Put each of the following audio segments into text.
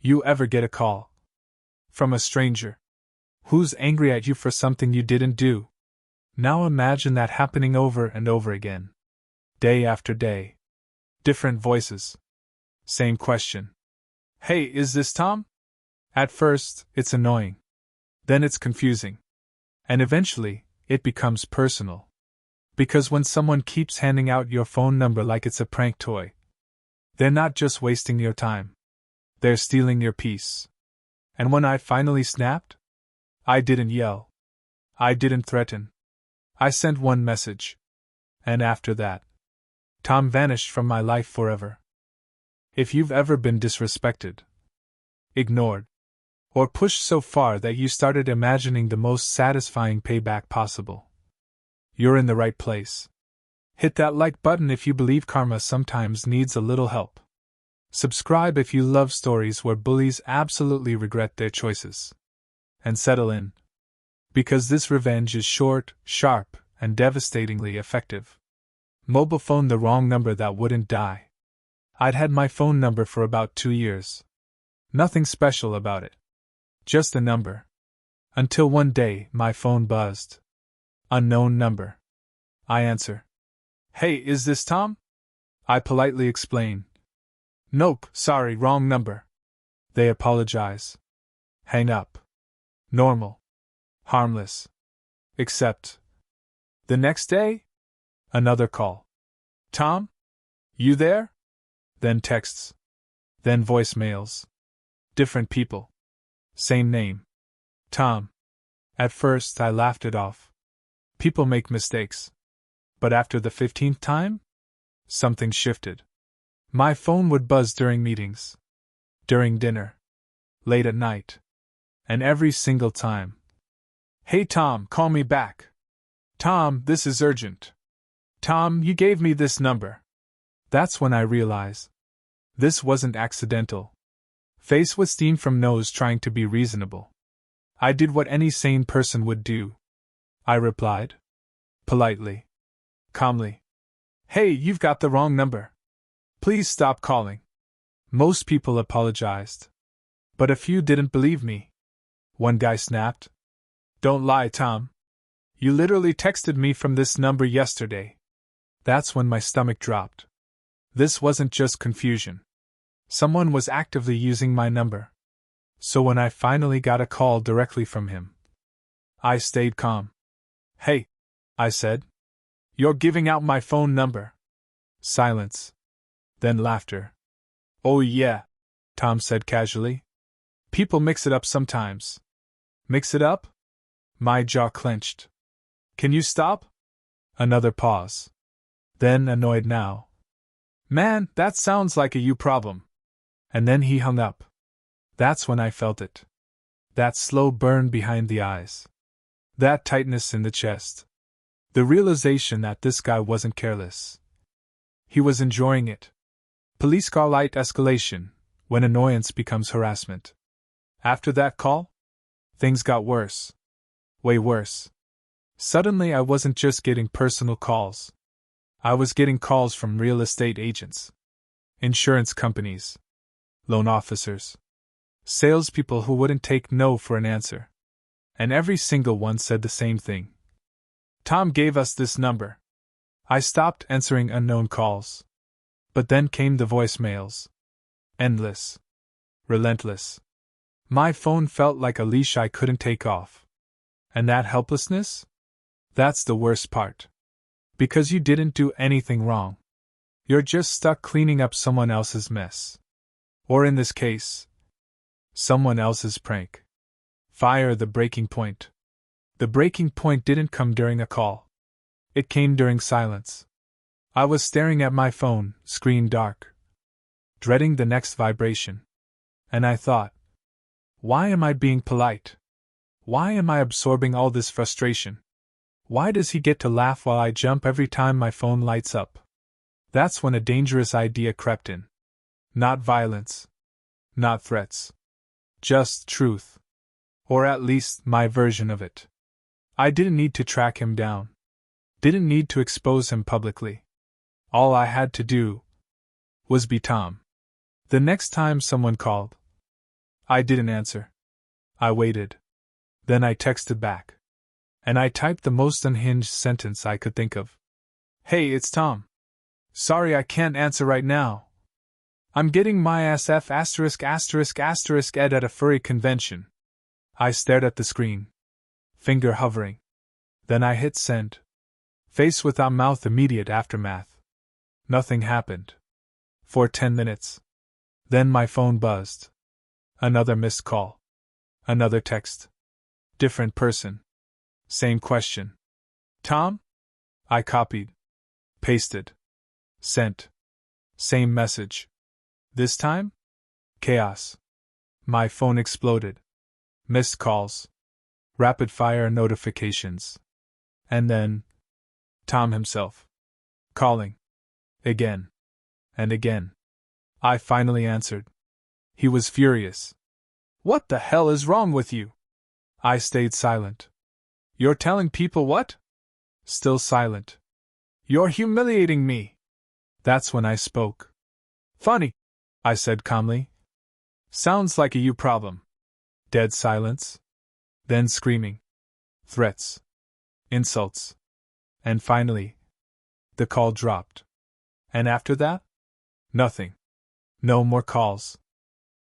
You ever get a call from a stranger who's angry at you for something you didn't do? Now imagine that happening over and over again. Day after day. Different voices. Same question. Hey, is this Tom? At first, it's annoying. Then it's confusing. And eventually, it becomes personal. Because when someone keeps handing out your phone number like it's a prank toy, they're not just wasting your time. They're stealing your peace. And when I finally snapped, I didn't yell. I didn't threaten. I sent one message. And after that, Tom vanished from my life forever. If you've ever been disrespected, ignored, or pushed so far that you started imagining the most satisfying payback possible, you're in the right place. Hit that like button if you believe karma sometimes needs a little help. Subscribe if you love stories where bullies absolutely regret their choices. And settle in. Because this revenge is short, sharp, and devastatingly effective. Mobile phone, the wrong number that wouldn't die. I'd had my phone number for about 2 years. Nothing special about it. Just a number. Until one day, my phone buzzed. Unknown number. I answer. Hey, is this Tom? I politely explain. Nope, sorry, wrong number. They apologize. Hang up. Normal. Harmless. Except. The next day? Another call. Tom? You there? Then texts. Then voicemails. Different people. Same name. Tom. At first I laughed it off. People make mistakes. But after the 15th time? Something shifted. My phone would buzz during meetings. During dinner. Late at night. And every single time. Hey Tom, call me back. Tom, this is urgent. Tom, you gave me this number. That's when I realized. This wasn't accidental. Face with steam from nose trying to be reasonable. I did what any sane person would do. I replied. Politely. Calmly. Hey, you've got the wrong number. Please stop calling. Most people apologized. But a few didn't believe me. One guy snapped. Don't lie, Tom. You literally texted me from this number yesterday. That's when my stomach dropped. This wasn't just confusion. Someone was actively using my number. So when I finally got a call directly from him, I stayed calm. Hey, I said. You're giving out my phone number. Silence. Then laughter. Oh yeah, Tom said casually. People mix it up sometimes. Mix it up? My jaw clenched. Can you stop? Another pause. Then annoyed now. Man, that sounds like a you problem. And then he hung up. That's when I felt it. That slow burn behind the eyes. That tightness in the chest. The realization that this guy wasn't careless. He was enjoying it. Police call light escalation, when annoyance becomes harassment. After that call, things got worse. Way worse. Suddenly I wasn't just getting personal calls. I was getting calls from real estate agents, insurance companies, loan officers, salespeople who wouldn't take no for an answer. And every single one said the same thing. Tom gave us this number. I stopped answering unknown calls. But then came the voicemails. Endless. Relentless. My phone felt like a leash I couldn't take off. And that helplessness? That's the worst part. Because you didn't do anything wrong. You're just stuck cleaning up someone else's mess. Or in this case, someone else's prank. Fire the breaking point. The breaking point didn't come during a call. It came during silence. I was staring at my phone, screen dark, dreading the next vibration. And I thought, why am I being polite? Why am I absorbing all this frustration? Why does he get to laugh while I jump every time my phone lights up? That's when a dangerous idea crept in. Not violence. Not threats. Just truth. Or at least my version of it. I didn't need to track him down. Didn't need to expose him publicly. All I had to do was be Tom. The next time someone called, I didn't answer. I waited. Then I texted back. And I typed the most unhinged sentence I could think of. Hey, it's Tom. Sorry I can't answer right now. I'm getting my SF ***** ed at a furry convention. I stared at the screen, finger hovering. Then I hit send. Face without mouth, immediate aftermath. Nothing happened. For 10 minutes. Then my phone buzzed. Another missed call. Another text. Different person. Same question. Tom? I copied. Pasted. Sent. Same message. This time? Chaos. My phone exploded. Missed calls. Rapid fire notifications. And then, Tom himself. Calling. Again. And again. I finally answered. He was furious. What the hell is wrong with you? I stayed silent. You're telling people what? Still silent. You're humiliating me. That's when I spoke. Funny, I said calmly. Sounds like a you problem. Dead silence. Then screaming. Threats. Insults. And finally, the call dropped. And after that? Nothing. No more calls.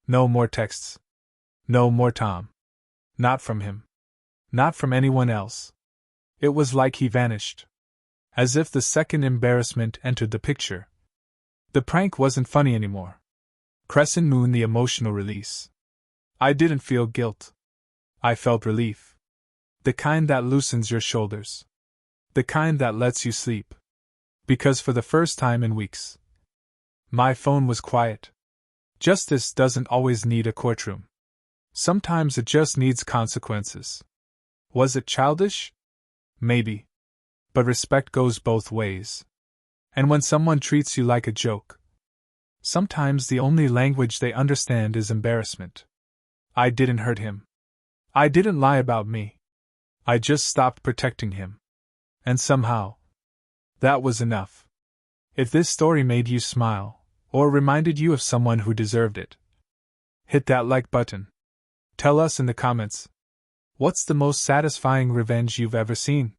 No more texts. No more Tom. Not from him. Not from anyone else. It was like he vanished. As if the second embarrassment entered the picture. The prank wasn't funny anymore. Crescent moon, the emotional release. I didn't feel guilt. I felt relief. The kind that loosens your shoulders. The kind that lets you sleep. Because for the first time in weeks, my phone was quiet. Justice doesn't always need a courtroom. Sometimes it just needs consequences. Was it childish? Maybe. But respect goes both ways. And when someone treats you like a joke, sometimes the only language they understand is embarrassment. I didn't hurt him. I didn't lie about me. I just stopped protecting him. And somehow, that was enough. If this story made you smile, or reminded you of someone who deserved it, hit that like button. Tell us in the comments, what's the most satisfying revenge you've ever seen?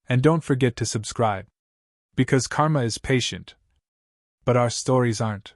And don't forget to subscribe. Because karma is patient. But our stories aren't.